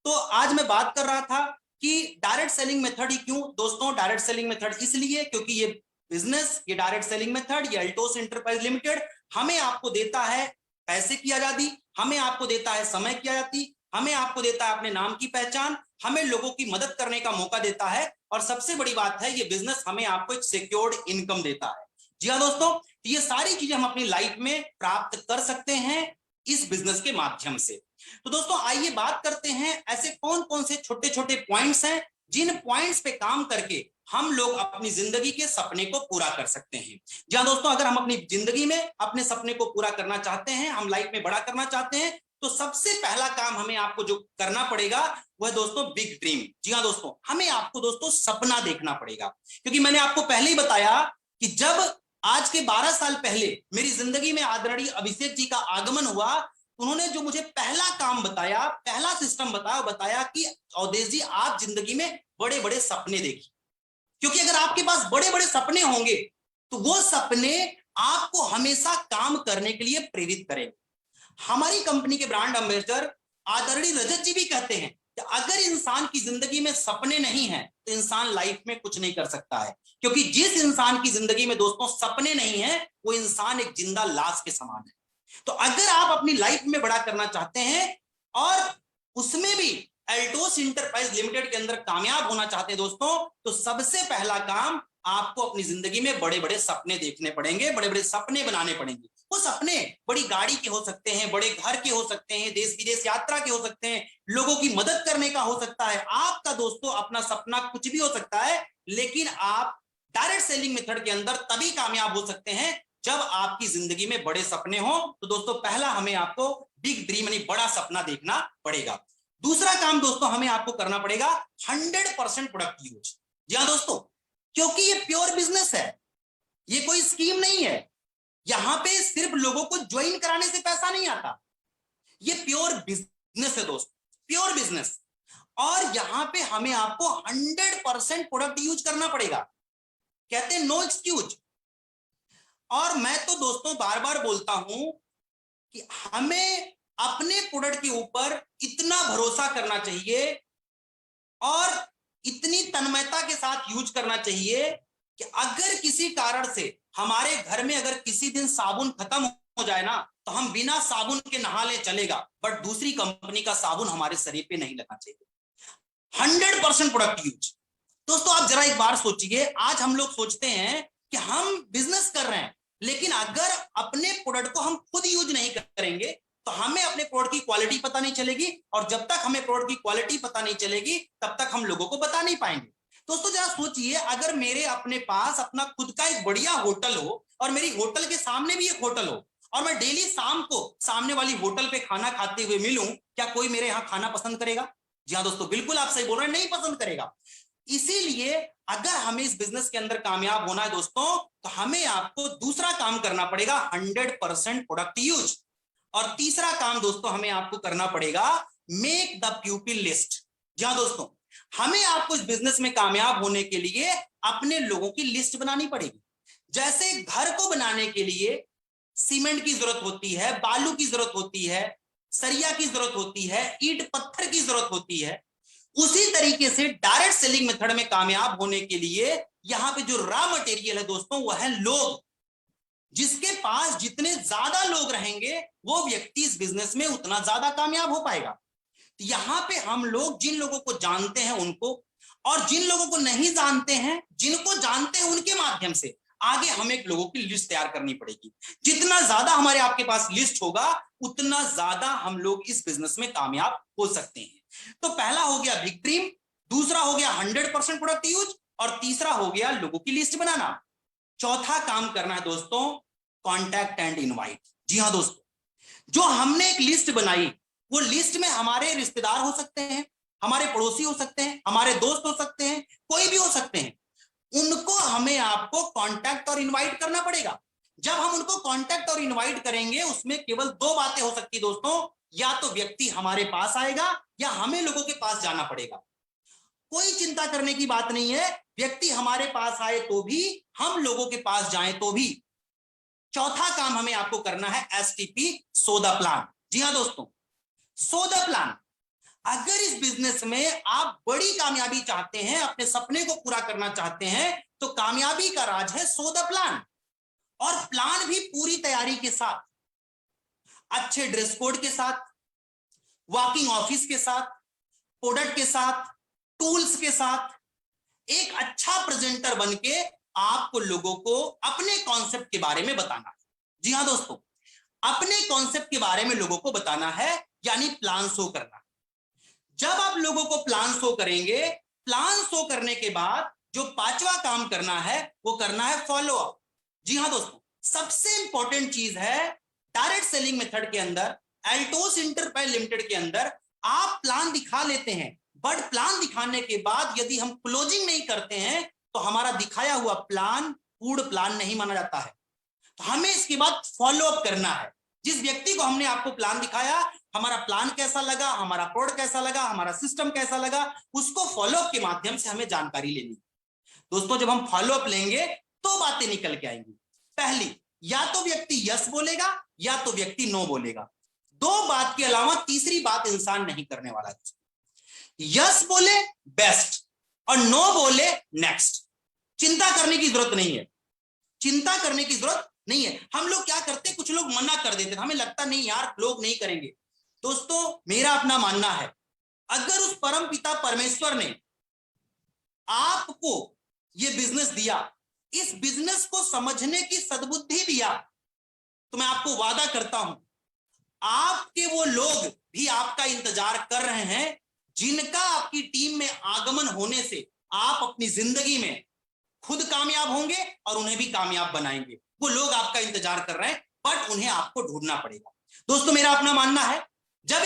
तो आज मैं बात कर रहा था कि डायरेक्ट सेलिंग मेथड ही क्यों? दोस्तों डायरेक्ट सेलिंग मेथड इसलिए क्योंकि ये बिजनेस, ये डायरेक्ट सेलिंग मेथड, ये अल्टोस एंटरप्राइज लिमिटेड हमें आपको देता है पैसे की आजादी, हमें आपको देता है समय की आजादी, हमें आपको देता है अपने नाम की पहचान, हमें लोगों की मदद करने का मौका देता है, और सबसे बड़ी बात है ये बिजनेस हमें आपको एक सिक्योर्ड इनकम देता है। जी हाँ दोस्तों, तो ये सारी चीजें हम अपनी लाइफ में प्राप्त कर सकते हैं इस बिजनेस के माध्यम से। तो दोस्तों आइए बात करते हैं ऐसे कौन कौन से छोटे छोटे पॉइंट्स हैं जिन पॉइंट्स पे काम करके हम लोग अपनी जिंदगी के सपने को पूरा कर सकते हैं। जी हाँ दोस्तों, अगर हम अपनी जिंदगी में अपने सपने को पूरा करना चाहते हैं, हम लाइफ में बड़ा करना चाहते हैं, तो सबसे पहला काम हमें आपको जो करना पड़ेगा वह दोस्तों बिग ड्रीम। जी हाँ दोस्तों, हमें आपको दोस्तों सपना देखना पड़ेगा, क्योंकि मैंने आपको पहले ही बताया कि जब आज के 12 साल पहले मेरी जिंदगी में आदरणीय अभिषेक जी का आगमन हुआ, उन्होंने जो मुझे पहला काम बताया, पहला सिस्टम बताया कि अवधेश जी आप जिंदगी में बड़े बड़े सपने देखिए, क्योंकि अगर आपके पास बड़े बड़े सपने होंगे तो वो सपने आपको हमेशा काम करने के लिए प्रेरित करेंगे। हमारी कंपनी के ब्रांड एम्बेसडर आदरणीय रजत जी भी कहते हैं कि अगर इंसान की जिंदगी में सपने नहीं है तो इंसान लाइफ में कुछ नहीं कर सकता है, क्योंकि जिस इंसान की जिंदगी में दोस्तों सपने नहीं है वो इंसान एक जिंदा लाश के समान है। तो अगर आप अपनी लाइफ में बड़ा करना चाहते हैं और उसमें भी अल्टोस एंटरप्राइज लिमिटेड के अंदर कामयाब होना चाहते हैं दोस्तों, तो सबसे पहला काम आपको अपनी जिंदगी में बड़े बड़े सपने देखने पड़ेंगे, बड़े बड़े सपने बनाने पड़ेंगे। वो सपने बड़ी गाड़ी के हो सकते हैं, बड़े घर के हो सकते हैं, देश विदेश यात्रा के हो सकते हैं, लोगों की मदद करने का हो सकता है। आपका दोस्तों अपना सपना कुछ भी हो सकता है, लेकिन आप डायरेक्ट सेलिंग मेथड के अंदर तभी कामयाब हो सकते हैं जब आपकी जिंदगी में बड़े सपने हो। तो दोस्तों पहला हमें आपको बिग ड्रीम यानी बड़ा सपना देखना पड़ेगा। दूसरा काम दोस्तों हमें आपको करना पड़ेगा 100% प्रोडक्ट यूज। जी हाँ दोस्तों, क्योंकि ये प्योर बिजनेस है, ये कोई स्कीम नहीं है, यहां पे सिर्फ लोगों को ज्वाइन कराने से पैसा नहीं आता, ये प्योर बिजनेस है दोस्तों, प्योर बिजनेस। और यहां पे हमें आपको 100% प्रोडक्ट यूज करना पड़ेगा, कहते हैं नो एक्सक्यूज। और मैं तो दोस्तों बार बार बोलता हूं कि हमें अपने प्रोडक्ट के ऊपर इतना भरोसा करना चाहिए और इतनी तन्मयता के साथ यूज करना चाहिए कि अगर किसी कारण से हमारे घर में अगर किसी दिन साबुन खत्म हो जाए ना, तो हम बिना साबुन के नहा ले चलेगा, बट दूसरी कंपनी का साबुन हमारे शरीर पे नहीं लगना चाहिए। 100% प्रोडक्ट यूज। दोस्तों आप जरा एक बार सोचिए, आज हम लोग सोचते हैं कि हम बिजनेस कर रहे हैं, लेकिन अगर अपने प्रोडक्ट को हम खुद यूज नहीं करेंगे तो हमें अपने प्रोडक्ट की क्वालिटी पता नहीं चलेगी, और जब तक हमें प्रोडक्ट की क्वालिटी पता नहीं चलेगी तब तक हम लोगों को बता नहीं पाएंगे। दोस्तों जरा सोचिए, अगर मेरे अपने पास अपना खुद का एक बढ़िया होटल हो और मेरी होटल के सामने भी एक होटल हो और मैं डेली शाम को सामने वाली होटल पे खाना खाते हुए मिलूं, क्या कोई मेरे यहाँ खाना पसंद करेगा? जी हाँ दोस्तों, बिल्कुल आप सही बोल रहे हैं, नहीं पसंद करेगा। इसीलिए अगर हमें इस बिजनेस के अंदर कामयाब होना है दोस्तों, तो हमें आपको दूसरा काम करना पड़ेगा 100% प्रोडक्ट यूज। और तीसरा काम दोस्तों हमें आपको करना पड़ेगा मेक द पीपल लिस्ट। जी हाँ दोस्तों, हमें आपको इस बिजनेस में कामयाब होने के लिए अपने लोगों की लिस्ट बनानी पड़ेगी। जैसे घर को बनाने के लिए सीमेंट की जरूरत होती है, बालू की जरूरत होती है, सरिया की जरूरत होती है, ईंट पत्थर की जरूरत होती है, उसी तरीके से डायरेक्ट सेलिंग मेथड में कामयाब होने के लिए यहां पे जो रॉ मटेरियल है दोस्तों वह है लोग। जिसके पास जितने ज्यादा लोग रहेंगे वो व्यक्ति इस बिजनेस में उतना ज्यादा कामयाब हो पाएगा। तो यहां पे हम लोग जिन लोगों को जानते हैं उनको, और जिन लोगों को नहीं जानते हैं, जिनको जानते हैं उनके माध्यम से आगे हमें एक लोगों की लिस्ट तैयार करनी पड़ेगी। जितना ज्यादा हमारे आपके पास लिस्ट होगा उतना ज्यादा हम लोग इस बिजनेस में कामयाब हो सकते हैं। तो पहला हो गया बिग ड्रीम, दूसरा हो गया 100% प्रोडक्ट यूज, और तीसरा हो गया लोगों की लिस्ट बनाना। चौथा काम करना है दोस्तों कॉन्टैक्ट एंड इनवाइट। जी हाँ दोस्तों, जो हमने एक लिस्ट बनाई वो लिस्ट में हमारे रिश्तेदार हो सकते हैं, हमारे पड़ोसी हो सकते हैं, हमारे दोस्त हो सकते हैं, कोई भी हो सकते हैं, उनको हमें आपको कांटेक्ट और इनवाइट करना पड़ेगा। जब हम उनको कांटेक्ट और इनवाइट करेंगे उसमें केवल दो बातें हो सकती है दोस्तों, या तो व्यक्ति हमारे पास आएगा या हमें लोगों के पास जाना पड़ेगा। कोई चिंता करने की बात नहीं है, व्यक्ति हमारे पास आए तो भी, हम लोगों के पास जाएं तो भी। चौथा काम हमें आपको करना है STP, सो द प्लान। जी हाँ दोस्तों, सो द प्लान। अगर इस बिजनेस में आप बड़ी कामयाबी चाहते हैं, अपने सपने को पूरा करना चाहते हैं, तो कामयाबी का राज है सो द प्लान, और प्लान भी पूरी तैयारी के साथ, अच्छे ड्रेस कोड के साथ, वर्किंग ऑफिस के साथ, प्रोडक्ट के साथ, टूल्स के साथ, एक अच्छा प्रेजेंटर बनके आपको लोगों को अपने कॉन्सेप्ट के बारे में बताना है। जी हाँ दोस्तों, अपने कॉन्सेप्ट के बारे में लोगों को बताना है, यानी प्लान शो करना। जब आप लोगों को प्लान शो करेंगे, प्लान शो करने के बाद जो पांचवा काम करना है वो करना है फॉलो अप। जी हाँ दोस्तों, सबसे इंपॉर्टेंट चीज है डायरेक्ट सेलिंग मेथड के अंदर, एल्टोस इंटरप्राइज लिमिटेड के अंदर आप प्लान दिखा लेते हैं, बट प्लान दिखाने के बाद यदि हम क्लोजिंग नहीं करते हैं तो हमारा दिखाया हुआ प्लान पूर्ण प्लान नहीं माना जाता है। तो हमें इसके बाद फॉलो अप करना है। जिस व्यक्ति को हमने आपको प्लान दिखाया, हमारा प्लान कैसा लगा, हमारा प्रोडक्ट कैसा लगा, हमारा सिस्टम कैसा लगा, उसको फॉलो अप के माध्यम से हमें जानकारी लेनी है। दोस्तों, जब हम फॉलो अप लेंगे तो बातें निकल के आएंगी। पहली, या तो व्यक्ति यस बोलेगा या तो व्यक्ति नो बोलेगा। दो बात के अलावा तीसरी बात इंसान नहीं करने वाला है। यस बोले बेस्ट और नो बोले नेक्स्ट। चिंता करने की जरूरत नहीं है, चिंता करने की जरूरत नहीं है। हम लोग क्या करते, कुछ लोग मना कर देते, हमें लगता नहीं यार लोग नहीं करेंगे। दोस्तों, मेरा अपना मानना है, अगर उस परम पिता परमेश्वर ने आपको ये बिजनेस दिया, इस बिजनेस को समझने की सद्बुद्धि दिया, तो मैं आपको वादा करता हूं आपके वो लोग भी आपका इंतजार कर रहे हैं जिनका आपकी टीम में आगमन होने से आप अपनी जिंदगी में खुद कामयाब होंगे और उन्हें भी कामयाब बनाएंगे। वो लोग आपका इंतजार कर रहे हैं, बट उन्हें आपको ढूंढना पड़ेगा। दोस्तों, मेरा अपना मानना है, जब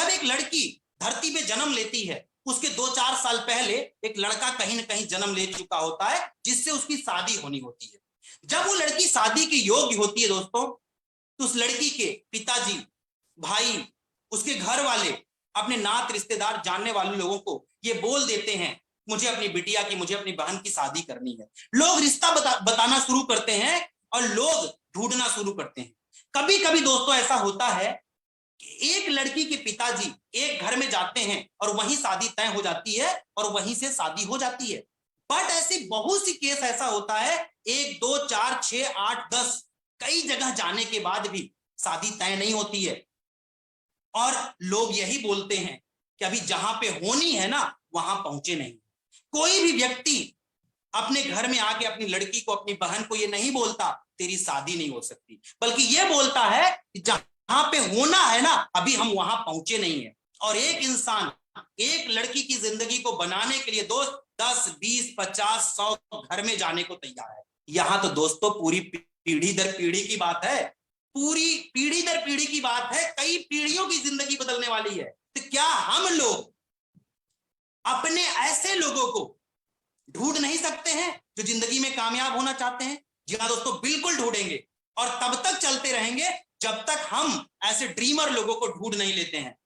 एक लड़की धरती पे जन्म लेती है, उसके 2-4 साल पहले एक लड़का कहीं ना कहीं जन्म ले चुका होता है, जिससे उसकी शादी होनी होती है। जब वो लड़की शादी के योग्य होती है दोस्तों, तो उस लड़की के पिताजी, भाई, उसके घर वाले, अपने नात रिश्तेदार, जानने वाले लोगों को ये बोल देते हैं, मुझे अपनी बिटिया की, मुझे अपनी बहन की शादी करनी है। लोग रिश्ता बताना शुरू करते हैं और लोग ढूंढना शुरू करते हैं। कभी कभी दोस्तों ऐसा होता है कि एक लड़की के पिताजी एक घर में जाते हैं और वहीं शादी तय हो जाती है और वहीं से शादी हो जाती है। बट ऐसी बहुत सी केस ऐसा होता है, 1, 2, 4, 6, 8, 10 कई जगह जाने के बाद भी शादी तय नहीं होती है, और लोग यही बोलते हैं कि अभी जहां पे होनी है ना वहां पहुंचे नहीं। कोई भी व्यक्ति अपने घर में आके अपनी लड़की को, अपनी बहन को ये नहीं बोलता तेरी शादी नहीं हो सकती, बल्कि ये बोलता है कि जहां पे होना है ना अभी हम वहां पहुंचे नहीं है। और एक इंसान एक लड़की की जिंदगी को बनाने के लिए दोस्त 10, 20, 50, 100 घर में जाने को तैयार है। यहां तो दोस्तों पूरी पीढ़ी दर पीढ़ी की बात है, पूरी पीढ़ी दर पीढ़ी की बात है, कई पीढ़ियों की जिंदगी बदलने वाली है। तो क्या हम लोग अपने ऐसे लोगों को ढूंढ नहीं सकते हैं जो जिंदगी में कामयाब होना चाहते हैं? जी हाँ दोस्तों, बिल्कुल ढूंढेंगे, और तब तक चलते रहेंगे जब तक हम ऐसे ड्रीमर लोगों को ढूंढ नहीं लेते हैं।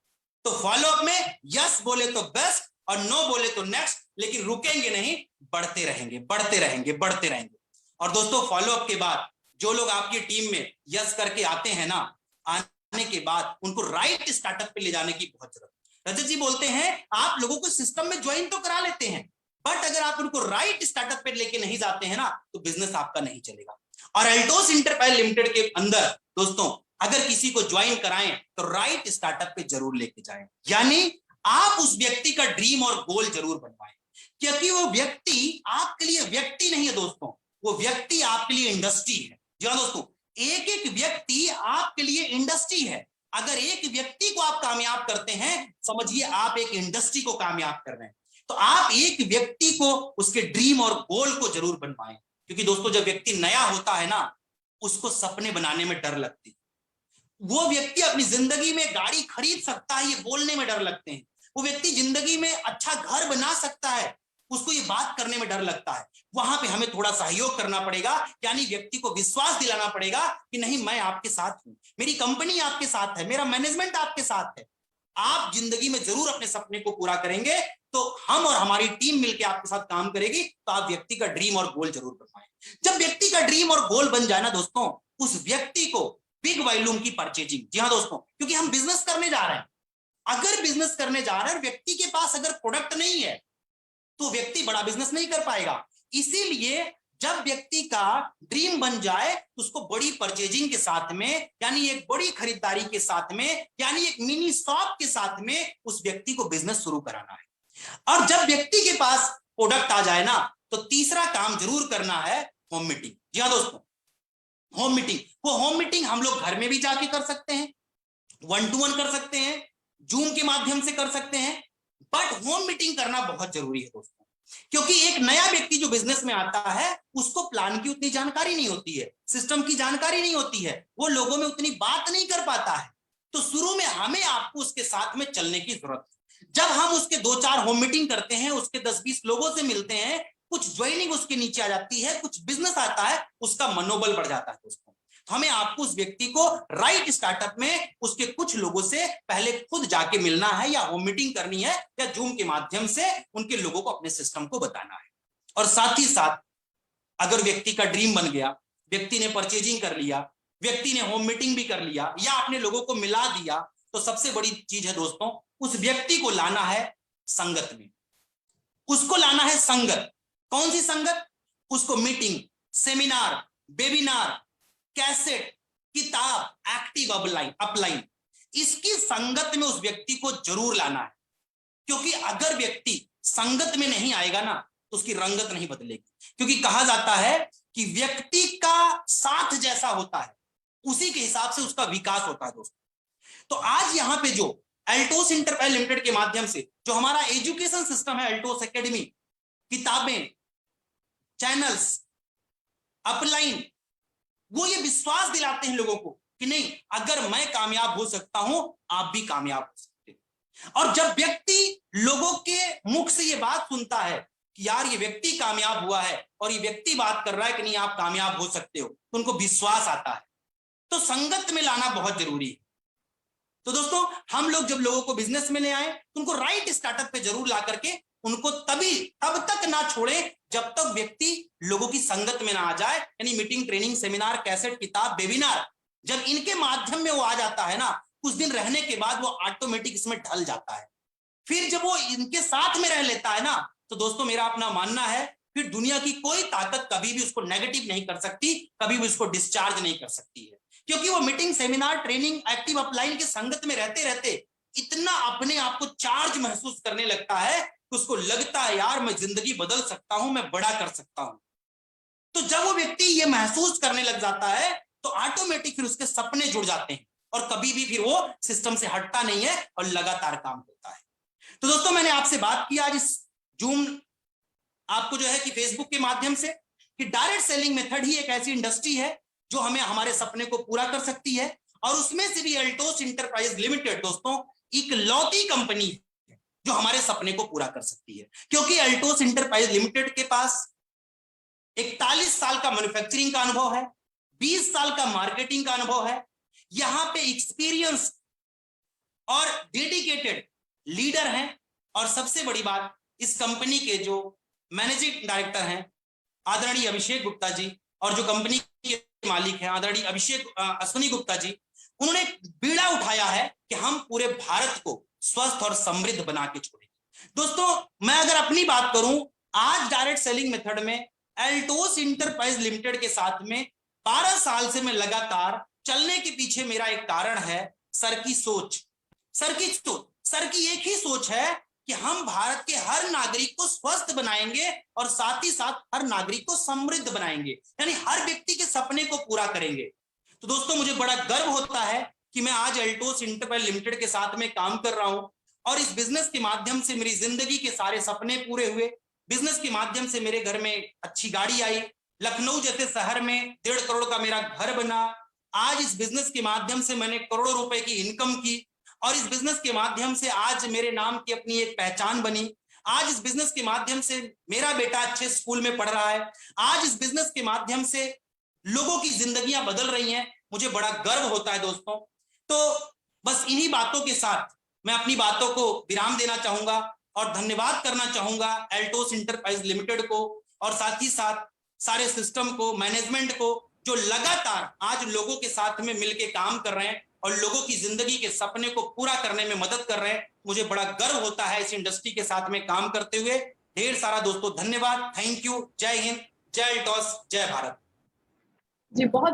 तो फॉलो अप में यस बोले तो बेस्ट और नो बोले तो नेक्स्ट, लेकिन रुकेंगे नहीं, बढ़ते रहेंगे, बढ़ते रहेंगे, बढ़ते रहेंगे। और दोस्तों, फॉलो अप के बाद जो लोग आपकी टीम में यस करके आते हैं ना, आने के बाद उनको राइट स्टार्टअप पे ले जाने की बहुत जरूरत है। रजत जी बोलते हैं आप लोगों को सिस्टम में ज्वाइन तो करा लेते हैं, बट अगर आप उनको राइट स्टार्टअप पे लेके नहीं जाते हैं ना तो बिजनेस आपका नहीं चलेगा। और एल्टोस इंटरप्राइज लिमिटेड के अंदर दोस्तों अगर किसी को ज्वाइन कराएं तो राइट स्टार्टअप पे जरूर लेके जाएं, यानी आप उस व्यक्ति का ड्रीम और गोल जरूर बनवाएं, क्योंकि वो व्यक्ति आपके लिए व्यक्ति नहीं है दोस्तों, वो व्यक्ति आपके लिए इंडस्ट्री है। जी हाँ दोस्तों, एक एक व्यक्ति आपके लिए इंडस्ट्री है। अगर एक व्यक्ति को आप कामयाब करते हैं, समझिए आप एक इंडस्ट्री को कामयाब कर रहे हैं। तो आप एक व्यक्ति को उसके ड्रीम और गोल को जरूर बनवाएं, क्योंकि दोस्तों जब व्यक्ति नया होता है ना, उसको सपने बनाने में डर लगती है। वो व्यक्ति अपनी जिंदगी में गाड़ी खरीद सकता है, ये बोलने में डर लगते हैं। वो व्यक्ति जिंदगी में अच्छा घर बना सकता है, उसको ये बात करने में डर लगता है। वहां पे हमें थोड़ा सहयोग करना पड़ेगा, यानी व्यक्ति को विश्वास दिलाना पड़ेगा कि नहीं, मैं आपके साथ हूं, मेरी कंपनी आपके साथ है, मेरा मैनेजमेंट आपके साथ है। आप जिंदगी में जरूर अपने सपने को पूरा करेंगे, तो हम और हमारी टीम मिलकर आपके साथ काम करेगी, तो आप व्यक्ति का ड्रीम और गोल जरूर बनवाएं। जब व्यक्ति का ड्रीम और गोल बन जाए ना दोस्तों, उस व्यक्ति को बिग वॉल्यूम की परचेजिंग, जी हाँ दोस्तों, क्योंकि हम बिजनेस करने जा रहे हैं, अगर बिजनेस करने जा रहा है व्यक्ति के पास अगर प्रोडक्ट नहीं है तो व्यक्ति बड़ा बिजनेस नहीं कर पाएगा। इसीलिए जब व्यक्ति का ड्रीम बन जाए तो उसको बड़ी परचेजिंग के साथ में, यानी एक बड़ी खरीदारी के साथ में, यानी एक मिनी शॉप के साथ में उस व्यक्ति को बिजनेस शुरू कराना है। और जब व्यक्ति के पास प्रोडक्ट आ जाए ना तो तीसरा काम जरूर करना है होम मीटिंग। जी हाँ दोस्तों, होम मीटिंग। वो होम मीटिंग हम लोग घर में भी जाके कर सकते हैं, 1 to 1 कर सकते हैं, जूम के माध्यम से कर सकते हैं, बट होम मीटिंग करना बहुत जरूरी है दोस्तों। क्योंकि एक नया व्यक्ति जो बिजनेस में आता है उसको प्लान की उतनी जानकारी नहीं होती है, सिस्टम की जानकारी नहीं होती है, वो लोगों में उतनी बात नहीं कर पाता है। तो शुरू में हमें आपको उसके साथ में चलने की जरूरत है। जब हम उसके 2-4 होम मीटिंग करते हैं, उसके 10-20 लोगों से मिलते हैं, कुछ ज्वाइनिंग उसके नीचे आ जाती है, कुछ बिजनेस आता है, उसका मनोबल बढ़ जाता है दोस्तों। हमें आपको उस व्यक्ति को राइट स्टार्टअप में उसके कुछ लोगों से पहले खुद जाके मिलना है, या होम मीटिंग करनी है, या जूम के माध्यम से उनके लोगों को अपने सिस्टम को बताना है। और साथ ही साथ अगर व्यक्ति का ड्रीम बन गया, व्यक्ति ने परचेजिंग कर लिया, व्यक्ति ने होम मीटिंग भी कर लिया, या अपने लोगों को मिला दिया, तो सबसे बड़ी चीज है दोस्तों, उस व्यक्ति को लाना है संगत में। उसको लाना है संगत। कौन सी संगत? उसको मीटिंग, सेमिनार, वेबिनार, कैसेट, किताब, एक्टिव अपलाइन, इसकी संगत में उस व्यक्ति को जरूर लाना है। क्योंकि अगर व्यक्ति संगत में नहीं आएगा ना तो उसकी रंगत नहीं बदलेगी। क्योंकि कहा जाता है कि व्यक्ति का साथ जैसा होता है उसी के हिसाब से उसका विकास होता है दोस्तों। तो आज यहां पे जो एल्टोस इंटरप्राइज लिमिटेड के माध्यम से जो हमारा एजुकेशन सिस्टम है, एल्टोस एकेडमी, किताबें, चैनल्स, अपलाइन, वो ये विश्वास दिलाते हैं लोगों को कि नहीं, अगर मैं कामयाब हो सकता हूं आप भी कामयाब हो सकते हैं। और जब व्यक्ति लोगों के मुख से ये बात सुनता है कि यार ये व्यक्ति कामयाब हुआ है और ये व्यक्ति बात कर रहा है कि नहीं आप कामयाब हो सकते हो, तो उनको विश्वास आता है। तो संगत में लाना बहुत जरूरी है। तो दोस्तों हम लोग जब लोगों को बिजनेस में ले आए तो उनको राइट स्टार्टअप पे जरूर ला करके उनको तब तक ना छोड़ें जब तक व्यक्ति लोगों की संगत में ना आ जाए। यानी मीटिंग, ट्रेनिंग, सेमिनार, कैसेट, किताब, वेबिनार, जब इनके माध्यम में वो आ जाता है ना, कुछ दिन रहने के बाद वो ऑटोमेटिक इसमें ढल जाता है। फिर जब वो इनके साथ में रह लेता है ना, तो दोस्तों मेरा अपना मानना है फिर दुनिया की कोई ताकत कभी भी उसको नेगेटिव नहीं कर सकती, कभी भी उसको डिस्चार्ज नहीं कर सकती है। क्योंकि वो meeting, seminar, training, active upline के संगत में रहते रहते इतना अपने आप को चार्ज महसूस करने लगता है कि उसको लगता है यार मैं जिंदगी बदल सकता हूं, मैं बड़ा कर सकता हूं। तो जब वो व्यक्ति ये महसूस करने लग जाता है तो ऑटोमेटिक फिर उसके सपने जुड़ जाते हैं और कभी भी फिर वो सिस्टम से हटता नहीं है और लगातार काम करता है। तो दोस्तों मैंने आपसे बात की आज इस जूम आपको जो है कि फेसबुक के माध्यम से कि डायरेक्ट सेलिंग मेथड ही एक ऐसी इंडस्ट्री है जो हमें हमारे सपने को पूरा कर सकती है। और उसमें से भी एल्टोस इंटरप्राइज लिमिटेड दोस्तों इकलौती कंपनी है जो हमारे सपने को पूरा कर सकती है। क्योंकि एल्टोस इंटरप्राइज लिमिटेड के पास 41 साल का मैन्युफैक्चरिंग का अनुभव है, 20 साल का मार्केटिंग का अनुभव है। यहां पे एक्सपीरियंस और डेडिकेटेड लीडर हैं। और सबसे बड़ी बात, इस कंपनी के जो मैनेजिंग डायरेक्टर हैं आदरणीय अभिषेक गुप्ता जी, और जो कंपनी के मालिक हैं आदरणीय अश्विनी गुप्ता जी, उन्होंने बीड़ा उठाया है कि हम पूरे भारत को स्वस्थ और समृद्ध बना के छोड़ेंगे। दोस्तों मैं अगर अपनी बात करूं, आज डायरेक्ट सेलिंग मेथड में एल्टोस इंटरप्राइज लिमिटेड के साथ में 12 साल से मैं लगातार चलने के पीछे मेरा एक कारण है सर की सोच। सर की एक ही सोच है कि हम भारत के हर नागरिक को स्वस्थ बनाएंगे और साथ ही साथ हर नागरिक को समृद्ध बनाएंगे, यानी हर व्यक्ति के सपने को पूरा करेंगे। तो दोस्तों मुझे बड़ा गर्व होता है कि मैं आज एल्टोस इंटरप्राइज लिमिटेड के साथ में काम कर रहा हूं और इस बिजनेस के माध्यम से मेरी जिंदगी के सारे सपने पूरे हुए। बिजनेस के माध्यम से मेरे घर में अच्छी गाड़ी आई, लखनऊ जैसे शहर में 1.5 करोड़ का मेरा घर बना। आज इस बिजनेस के माध्यम से मैंने करोड़ों रुपए की इनकम की और इस बिजनेस के माध्यम से आज मेरे नाम की अपनी एक पहचान बनी। आज इस बिजनेस के माध्यम से मेरा बेटा अच्छे स्कूल में पढ़ रहा है। आज इस बिजनेस के माध्यम से लोगों की जिंदगियां बदल रही हैं। मुझे बड़ा गर्व होता है दोस्तों। तो बस इन्हीं बातों के साथ मैं अपनी बातों को विराम देना चाहूंगा और धन्यवाद करना चाहूंगा एल्टोस इंटरप्राइज लिमिटेड को और साथ ही साथ सारे सिस्टम को, मैनेजमेंट को, जो लगातार आज लोगों के साथ में मिलके काम कर रहे हैं। और लोगों की जिंदगी के सपने को पूरा करने में मदद कर रहे हैं। मुझे बड़ा गर्व होता है इस इंडस्ट्री के साथ में काम करते हुए। ढेर सारा दोस्तों धन्यवाद, थैंक यू, जय हिंद, जय टॉस, जय भारत। जी बहुत